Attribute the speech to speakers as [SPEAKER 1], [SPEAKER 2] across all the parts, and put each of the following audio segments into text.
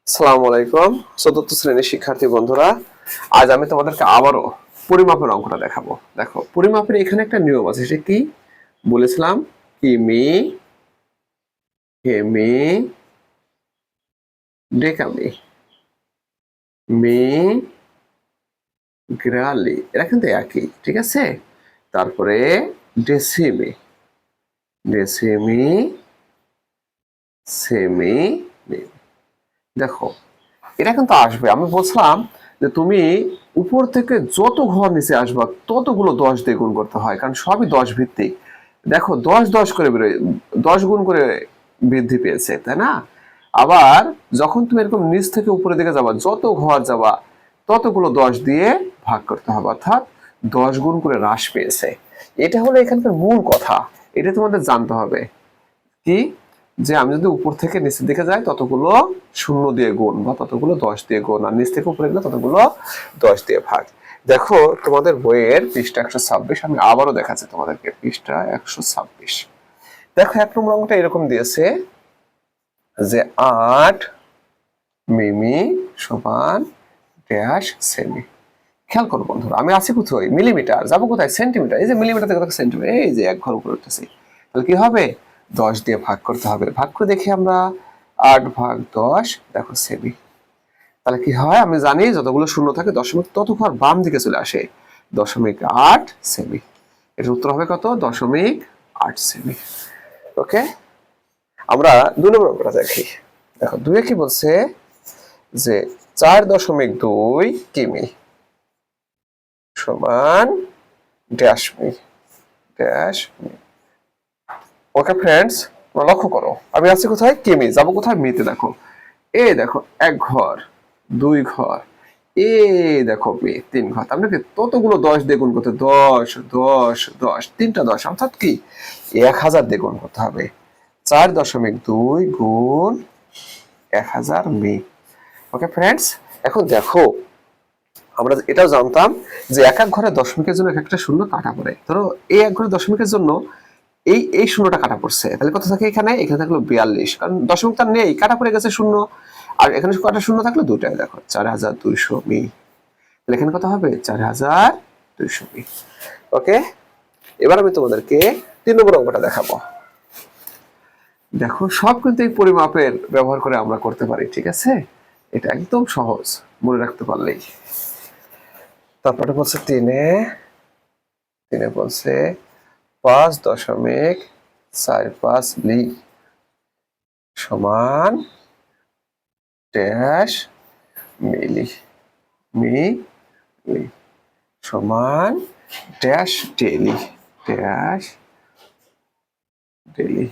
[SPEAKER 1] আসসালামু আলাইকুম চতুর্থ শ্রেণীর শিক্ষার্থী বন্ধুরা, আজ আমি তোমাদেরকে আবারও পরিমাপের অঙ্কটা দেখাবো। দেখো, পরিমাপের এখানে একটা নিয়ম আছে, সেটা কি বলেছিলাম? কিমি, হেমি, ডেকামি, মি, গ্রালি, এরা কিন্তু একই, ঠিক আছে? তারপরে ডেসিমি, ডেসিমি, সেমি, মি। দেখো, এটা কিন্তু আসবে। আমি বলছিলাম যে তুমি উপর থেকে যত ঘর নিচে আসবা ততগুলো 10 দিয়ে গুণ করতে হয়, কারণ সবই 10 ভিত্তিক। দেখো, 10 10 করে বেরোয়, 10 গুণ করে বৃদ্ধি পেয়েছে, তাই না? আবার যখন তুমি এরকম নিচ থেকে উপরের দিকে যাবা, যত ঘর যাবা ততগুলো 10 দিয়ে ভাগ করতে হবে, অর্থাৎ 10 গুণ করে হ্রাস পেয়েছে। এটা হলো এখানকার মূল কথা, এটা তোমাদের জানতে হবে। কি? যে আমি যদি উপর থেকে নিচের দিকে যাই ততগুলো 0 দিয়ে গুণ, বা ততগুলো 10 দিয়ে গুণ, আর নিচ থেকে উপরে গেলে ততগুলো 10 দিয়ে ভাগ। দেখো, তোমাদের বইয়ের পৃষ্ঠা 126, আমি আবারও দেখাচ্ছি তোমাদেরকে, পৃষ্ঠা 126। দেখো, 1 নম্বর অঙ্কটা এরকম দিয়েছে যে 8 মিমি সমান ড্যাশ সেমি। খেয়াল করো বন্ধুরা, আমি আছি কোথায়? মিলিমিটার, যাবো কোথায়? সেন্টিমিটার। এই যে মিলিমিটার থেকে সেন্টিমিটার, এই যে 1 ঘর উপরে উঠতেছি। তাহলে কি হবে? 10 দিয়ে ভাগ করতে হবে। ভাগ করে দেখি আমরা, 8 ভাগ 10, দেখো সেমি। তাহলে কি হয়? আমি জানি যতগুলো শূন্য থাকে দশমিক তত ঘর বাম দিকে চলে আসে, 0.8 সেমি। এর উত্তর হবে কত? 0.8 সেমি। ওকে, আমরা 2 নম্বর অঙ্কটা দেখি। দেখো, 2 কি বলছে? যে 4.2 কিমি সমান dash me, dash me. Okay friends, তোমরা লক্ষ্য করো, আমি আছি কোথায়? কিমি, যাবো কোথায়? মিতে। দেখো, এই দেখো 1 ঘর, 2 ঘর, এই দেখো মি 3 ঘর। তার মানে কি ততগুলো 10 দিয়ে গুণ করতে, 10 10 10, 3টা 10, অর্থাৎ কি 1000 দিয়ে গুণ করতে হবে। 4.2 গুণ 1000 মি। ওকে ফ্রেন্ডস, এখন দেখো, আমরা এটাও জানতাম যে এক এক ঘরে দশমিকের জন্য এক একটা শূন্য কাটা পড়ে। ধরো এই এক ঘরে দশমিকের জন্য এই এই শূন্যটা কাটা পড়ছে, তাহলে কত থাকে এখানে? এখানে থাকলো 42, কারণ দশমিক তার নেই, কাটা পড়ে গেছে শূন্য। আর এখানে কটা শূন্য থাকলো? দুটাই। দেখো, 4200 মি। তাহলে এখানে কত হবে? 4200 মি। ওকে, এবার আমি তোমাদেরকে 3 নম্বর অঙ্কটা দেখাবো। দেখো, সব কিন্তু এই পরিমাপের ব্যবহার করে আমরা করতে পারি, ঠিক আছে? এটা একদম সহজ, মনে রাখতে পারলেই। তারপরে বলছে তিনে বলছে 5.45 লি সমান ড্যাশ মিলি, মিলি সমান dash daily, dash daily.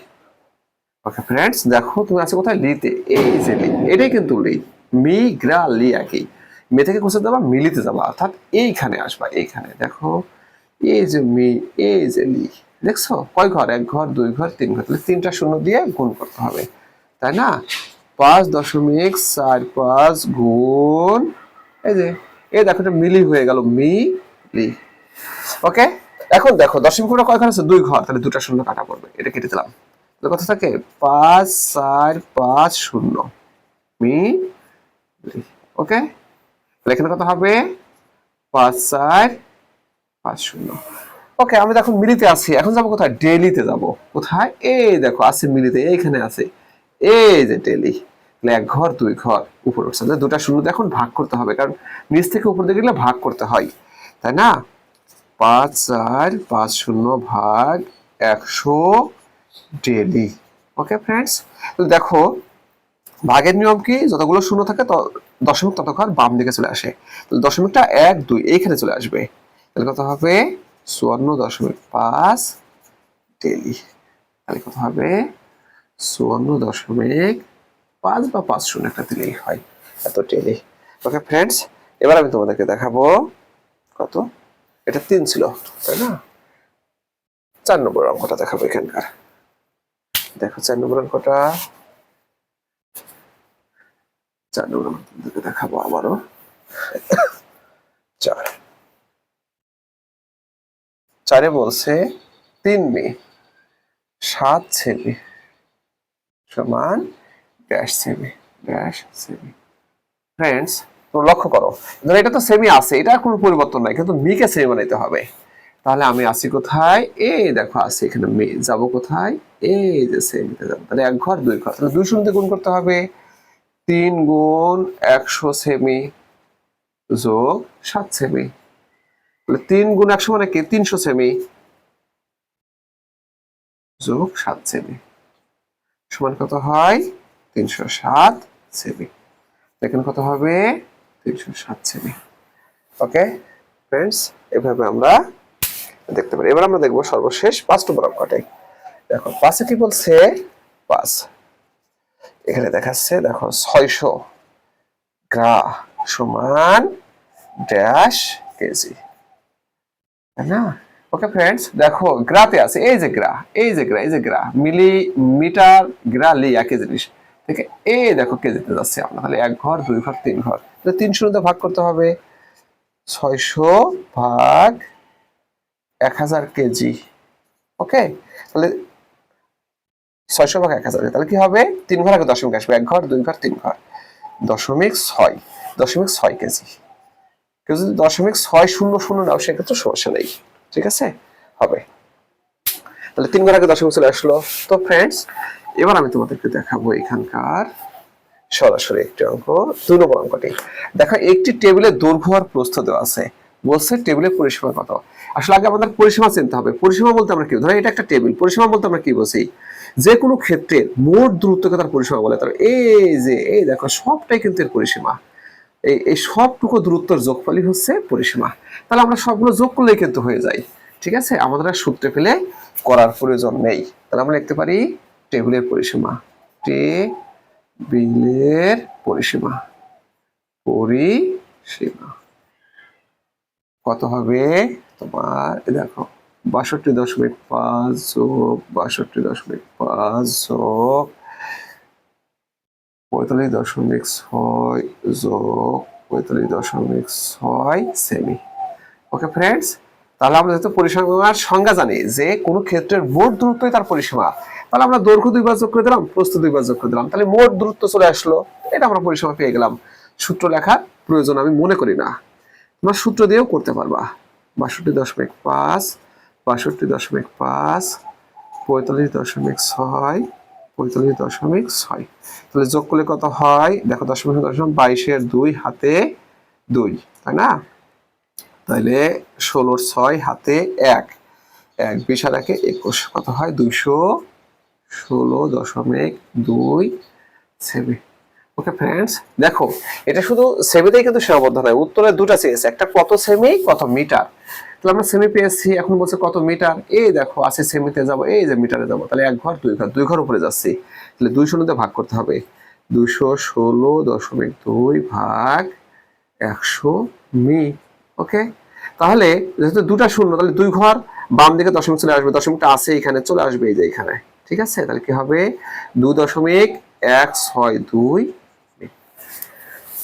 [SPEAKER 1] Okay friends, দেখো তুমি আছো কোথায়? লিতে। এই যে লি, এটাই কিন্তু লি। মি গ্রা লি একই। মে থেকে কোথায় যাবা? মিলিতে যাবা, অর্থাৎ এইখানে আসবা। এইখানে দেখো, এই যে মি, এই যে লি, দেখছো কয় ঘর? 1 ঘর, 2 ঘর, 3 ঘর। তাহলে 3টা শূন্য দিয়ে গুণ করতে হবে, তাই না? 5.45 গুণ, এই যে, এই দেখো, এটা মিলি হয়ে গেল, মি লি। ওকে, এখন দেখো দশমিক ঘরে কয় ঘর আছে? 2 ঘর, তাহলে 2টা শূন্য কাটা পড়বে, এটা কেটে দিলাম। তাহলে কত থাকে? 5450 মি লি। ওকে, তাহলে এখানে কত হবে? 5450। ওকে, আমি এখন মিলিতে আছি, এখন যাবো কোথায়? ডেলিতে যাব। কোথায়? এই দেখো আছে মিলিতে, এইখানে আছে, এই যে ডেলি। তাহলে 1 ঘর 2 ঘর উপরে উঠছে, দুটা শূন্য এখন ভাগ করতে হবে, কারণ নিচ থেকে উপর দিকে গেলে ভাগ করতে হয়, তাই না? 5450 ভাগ 100 ডেলি। ওকে ফ্রেন্ডস, দেখো ভাগের নিয়ম কি? যতগুলো শূন্য থাকে দশমিক তত ঘর বাম দিকে চলে আসে। তাহলে দশমিকটা 1 2 এইখানে চলে আসবে। তাহলে কত হবে? 54.5 ডেলি। তাহলে কত হবে? 54.5 বা 50 একটা দিলেই হয়, এত ডেলি। ওকে ফ্রেন্ডস, এবার আমি তোমাদেরকে দেখাবো কত, এটা 3 ছিল, তাই না? 4 নম্বর অঙ্কটা দেখাবো এখানকার। দেখো 4 নম্বর অঙ্কটা, 4 নম্বর অঙ্কটা দেখাবো আবারও। 4 বলছে 3 মে 7 সেমি সমান dash semi, dash semi. Friends তোমরা লক্ষ্য করো, ধরো এটা তো সেমি আছে, এটা কোনো পরিবর্তন নাই, কিন্তু মিকে সেমি বানাইতে হবে। তাহলে আমি আসি কোথায়, এই দেখো আসি এখানে, মি যাব কোথায়, এই যে সেমিতে যাবো। তাহলে এক ঘর দুই ঘর, তাহলে 200 দিয়ে গুণ করতে হবে, 3 গুণ 100 সেমি যোগ 7 সেমি। তাহলে 3 গুণ 100 মানে কি, 300 সেমি যোগ 7 সেমি সমান কত হয়, 307 সেমি। দেখেন কত হবে, 307 সেমি। ওকে ফ্রেন্ডস, এভাবে আমরা দেখতে পারি। এবার আমরা দেখবো সর্বশেষ 5 নম্বর অঙ্কটাই। দেখো 5 কি বলছে, 5 এখানে দেখাচ্ছে, দেখো 600 গ্রা সমান ড্যাশ কেজি, তাই না? ওকে ফ্রেন্ডস, দেখো গ্রাতে আছে, এই যে গ্রা, এই যে গ্রা, এই যে গ্রা, মিলিমিটার গ্রা লি একই জিনিস, ঠিক আছে? এই দেখো কেজিতে যাচ্ছে আমরা, তাহলে এক ঘর দুই ঘর তিন ঘর, তাহলে 300 দিয়ে ভাগ করতে হবে, 600 ভাগ 1000 কেজি। ওকে, তাহলে 600 ভাগ 1000, তাহলে কি হবে, 3 ঘর আগে দশমিক আসবে, এক ঘর দুই ঘর তিন ঘর, 0.6 কেজি। কেউ যদি 0.600 নাও সেক্ষেত্রে সমস্যা নেই, ঠিক আছে, হবে। তাহলে 3 ঘর আগে দশমিক চলে আসলো। তো ফ্রেন্ডস, এবার আমি তোমাদেরকে দেখাবো এখানকার সরাসরি একটি অঙ্ক, 2 নম্বর অঙ্কটি। দেখো একটি টেবিলের দৈর্ঘ্য আর প্রস্থ দেওয়া আছে, বলছে টেবিলের পরিসীমা কত। আসলে আগে আমাদের পরিসীমা চিনতে হবে। পরিসীমা বলতে আমরা কি, ধরো এটা একটা টেবিল, পরিসীমা বলতে আমরা কি বুঝি, যে কোনো ক্ষেত্রে মোট দূরত্বকে তার পরিসীমা বলে। তার এই যে, এই দেখো সবটাই কিন্তু এর পরিসীমা, এই সবটুকু দূরত্বের যোগফলই হচ্ছে পরিসীমা। তাহলে আমরা সবগুলো যোগ করলেই কিন্তু হয়ে যায়, ঠিক আছে, আমাদের আর সূত্রে ফেলে করার প্রয়োজন নেই। তাহলে আমরা লিখতে পারি টেবিলের পরিসীমা, টেবিলের পরিসীমা, পরিসীমা কত হবে তোমার, দেখো 62.5 যোগ 62.5 যোগ 45.6 যোগ 45.6 সেমি। ওকে ফ্রেন্ডস, তাহলে আমরা যেহেতু পরিসীমার সংজ্ঞা জানি যে কোনো ক্ষেত্রের মোট দূরত্বই তার পরিসীমা, তাহলে আমরা দৈর্ঘ্য 2 বার যোগ করে দিলাম, প্রস্থ 2 বার যোগ করে দিলাম, তাহলে মোট দূরত্ব চলে আসলো। এটা আমরা পরিসীমা পেয়ে গেলাম। সূত্র লেখার প্রয়োজন আমি মনে করি না, তোমরা সূত্র দিয়েও করতে পারবা। 62.5 62.5 45.6 45.6, তাহলে যোগ করলে কত হয়, দেখো 22 2 হাতে 2, তাই না? তাহলে 16 6 হাতে 1, 20 আর 1 21, কত হয় 216.2 সেমি। ওকে ফ্রেন্ডস, দেখো এটা শুধু সেমিতেই কিন্তু সীমাবদ্ধ নয়, উত্তরে দুটা চেয়েছে, একটা কত সেমি কত মিটার। তাহলে আমরা সেমি পেয়েছি, এখন বলছে কত মিটার, এই দেখো আছে সেমিতে যাব, এই যে মিটারে যাব, তাহলে এক ঘর দুই ঘর উপরে যাচ্ছি, তাহলে 200 দিয়ে ভাগ করতে হবে, 216.2 ভাগ 100 মি। ওকে, তাহলে যেহেতু দুটা শূন্য, তাহলে 2 ঘর বাম দিকে দশমিক চলে আসবে, দশমিকটা আছে এখানে চলে আসবে, এই যে এখানে, ঠিক আছে, তাহলে কি হবে 2.162।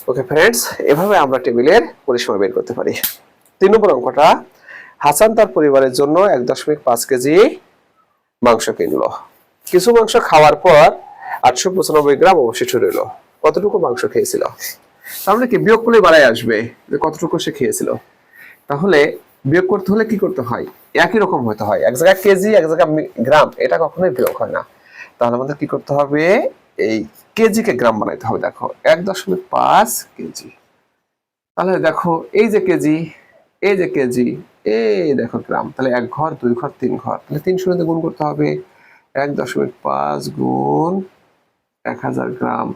[SPEAKER 1] ওকে ফ্রেন্ডস, এভাবে আমরা টেবিলের পরিসীমা বের করতে পারি। 3 নম্বর অঙ্কটা, হাসান তার পরিবারের জন্য 1.5 কেজি মাংস কিনলো। কিছু মাংস খাওয়ার পর 895 গ্রাম অবশিষ্ট রইল। কতটুকু মাংস খেয়েছিল? তার মানে কি বিয়োগ করলে বাড়াই আসবে যে কতটুকু সে খেয়েছিল। তাহলে বিয়োগ করতে হলে কি করতে হয়, একই রকম হতে হয়, এক জায়গায় কেজি এক জায়গায় গ্রাম, এটা কখনোই বিয়োগ হয় না। তাহলে আমাদের কি করতে হবে, এই কেজিকে গ্রাম বানাইতে হবে। দেখো 1.5 কেজি, তাহলে দেখো এই যে কেজি, এই যে কেজি, এই দেখো গ্রাম, তাহলে এক ঘর দুই ঘর তিন ঘর, তাহলে 300 দিয়ে গুণ করতে হবে, 1.5 গুণ 1000 গ্রাম,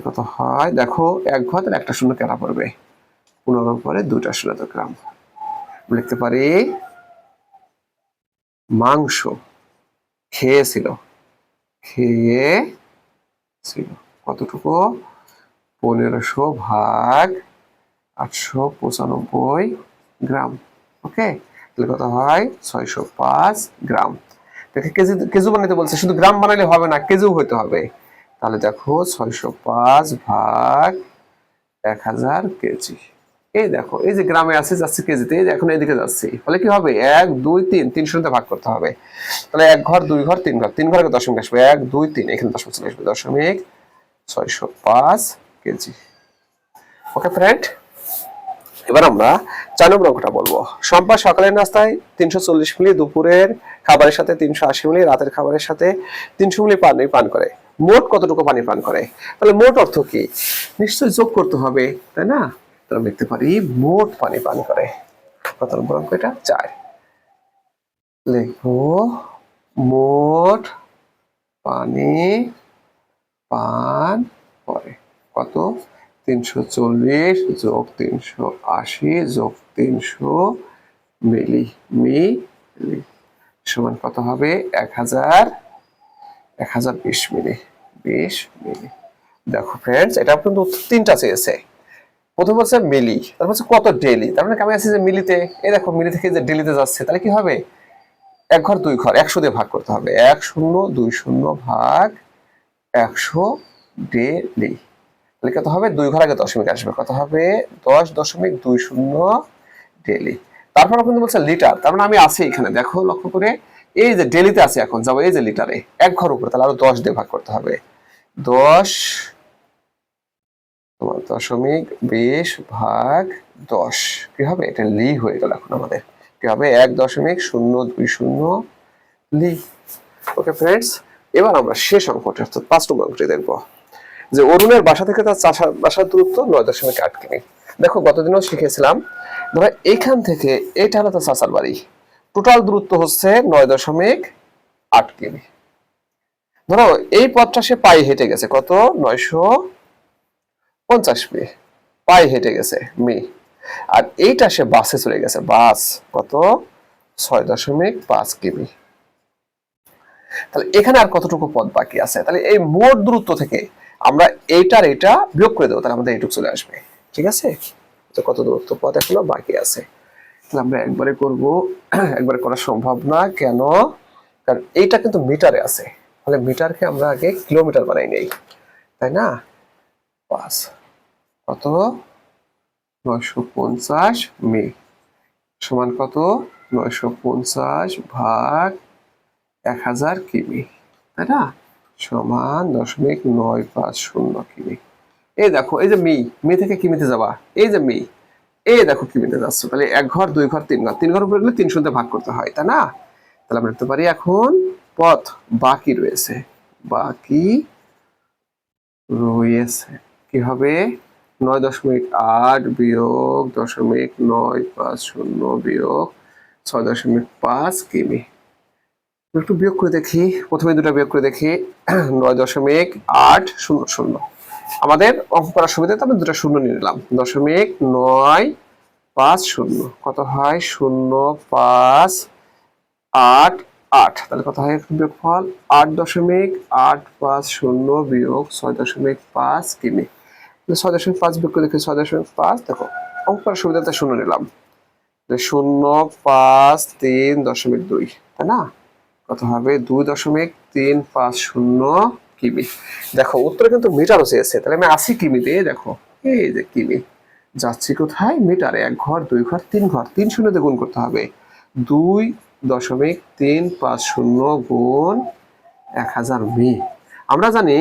[SPEAKER 1] কত হয়, দেখো এক ঘর তাহলে একটা শূন্য কেনা পড়বে, 15 পরে 2টা শূন্য, তো গ্রাম। লিখতে পারি মাংস খেয়েছিল, খেয়েছিল কতটুকু, 1500 ভাগ 895 গ্রাম। ওকে, তাহলে কত হয় 605 গ্রাম। দেখে কেজি কেজি বানাইতে বলছে, শুধু গ্রাম বানাইলে হবে না, কেজিও হইতে হবে। তাহলে দেখো 605 ভাগ 1000 কেজি, এই দেখো এই যে গ্রামে আছে যাচ্ছে কেজিতে, এই যে এখন এদিকে যাচ্ছি, ফলে কি হবে 1 2 3 300 তে ভাগ করতে হবে। তাহলে এক ঘর দুই ঘর তিন ঘর, তিন ঘরে দশমিক আসবে, 1 2 3, এখানে দশমিক চলে আসবে, 605 কেজি। ওকে ফ্রেন্ড, এবার আমরা 4 নম্বর অঙ্কটা বলবো। সোমবার সকালের নাস্তায় 340 মিলি, দুপুরের খাবারের সাথে 380 মিলি, রাতের খাবারের সাথে 300 মিলি পানি পান করে। মোট কতটুকু পানি পান করে? তাহলে মোট অর্থ কি? নিশ্চয়ই যোগ করতে হবে, তাই না? তাহলে লিখতে পারি মোট পানি পান করে। কত নম্বর অঙ্ক এটা? 4। লিখবো মোট পানি পান করে কত? 340 যোগ 380 যোগ 300 মিলি মিলি সমান কত হবে? 1020 মিলি। 20 মিলি। দেখো ফ্রেন্ডস, এটা কিন্তু উত্তর 3টা চেয়েছে। প্রথম হচ্ছে মিলি, তারপর হচ্ছে কত ডেলি, তার মানে আমি আছি যে মিলিতে। এই দেখো মিলি থেকে যে ডেলিতে যাচ্ছে, তাহলে কি হবে? এক ঘর দুই ঘর 100 দিয়ে ভাগ করতে হবে। 1020 ভাগ 100 ডেলি। তাহলে কত হবে? 2 ঘর আগে দশমিক আসবে, কত হবে? 10.20 ডেলি। তারপর কিন্তু বলছে লিটার, তার মানে আমি আছি এখানে, দেখো লক্ষ্য করে, এই যে ডেলিতে আছে, এখন যাবো এই যে লিটারে, এক ঘর উপরে, তাহলে আরো 10 দিয়ে ভাগ করতে হবে। 10.20 ভাগ 10 কি হবে? এটা লি হয়ে গেল। এখন আমাদের কি হবে? 1.020 লি। ওকে ফ্রেন্ডস, এবার আমরা শেষ অঙ্কটা অর্থাৎ 5 নম্বর অঙ্কটি দেখবো, যে অরুণের বাসা থেকে তার বাসার দূরত্ব 9.8 কিমি। দেখো গতদিনও শিখেছিলাম, ধরো এইখান থেকে এটা হলো তার চাচার বাড়ি, টোটাল দূরত্ব হচ্ছে 9.8 কিমি। ধরো এই পথটা সে পায়ে হেঁটে গেছে, কত? 950 মি পায়ে হেঁটে গেছে মি। আর এইটা সে বাসে চলে গেছে, বাস কত? 6.5 কিমি। তাহলে এখানে আর কতটুকু পথ বাকি আছে? তাহলে এই মোট দূরত্ব থেকে আমরা এইটার এটা বিয়োগ করে দেবো, তাহলে আমাদের এইটুকু চলে আসবে। ঠিক আছে? তো কত দূরত্ব পথ এখনো বাকি আছে? তাহলে আমরা একবারে করব, একবারে করা সম্ভব না। কেন? কারণ এইটা কিন্তু মিটারে আছে, তাহলে মিটারকে আমরা আগে কিলোমিটার বানাই নেই, তাই না? 5 কত? 950 মি সমান কত? 950 ভাগ 1000 কিমি, তাই না? সমান 0.950 কিমি। এই দেখো, এই যে মি থেকে কিমিতে যাবা, এই যে মি, এই দেখো কিমিতে যাচ্ছ, তাহলে এক ঘর দুই ঘর তিন ঘর, 3 ঘর উপরে গেলে 300 দিয়ে ভাগ করতে হয়, তাই না? তাহলে আমরা লিখতে পারি এখন পথ বাকি রয়েছে, বাকি রয়েছে কি হবে? 9.8 বিয়োগ 0.950 বিয়োগ 6.5 কিমি। একটু বিয়োগ করে দেখি, প্রথমে দুটো বিয়োগ করে দেখি। 9.800, আমাদের অঙ্ক করার সুবিধাতে আমি দুটো শূন্য নিয়ে নিলাম। 0.950 কত হয়? 0.588, তাহলে কত হয় বিয়োগফল? 8.850 বিয়োগ 6.5 কিমি। 6.5 বিয়োগ করে দেখি, 6.5, দেখো অঙ্ক করার সুবিধাতে শূন্য নিলাম, 0.532, তাই না? কত হবে? 2.350 কিমি। দেখো উত্তরে কিন্তু মিটারও চেয়েছে, তাহলে আমি 80 কিমিতে, দেখো এই যে কিমি যাচ্ছি কোথায়? মিটারে। এক ঘর দুই ঘর তিন ঘর, 3 শূন্য দিয়ে গুণ করতে হবে। 2.350 গুণ 1000 মি। আমরা জানি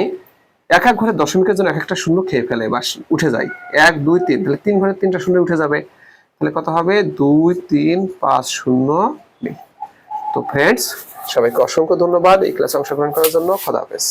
[SPEAKER 1] এক এক ঘরে দশমিকের জন্য এক একটা শূন্য খেয়ে ফেলে বা উঠে যায়, 1 2 3, তাহলে 3 ঘরে 3টা শূন্য উঠে যাবে, তাহলে কত হবে? 2350 মি। তো ফ্রেন্ডস, সবাইকে অসংখ্য ধন্যবাদ এই ক্লাসে অংশগ্রহণ করার জন্য। খোদা হাফেজ।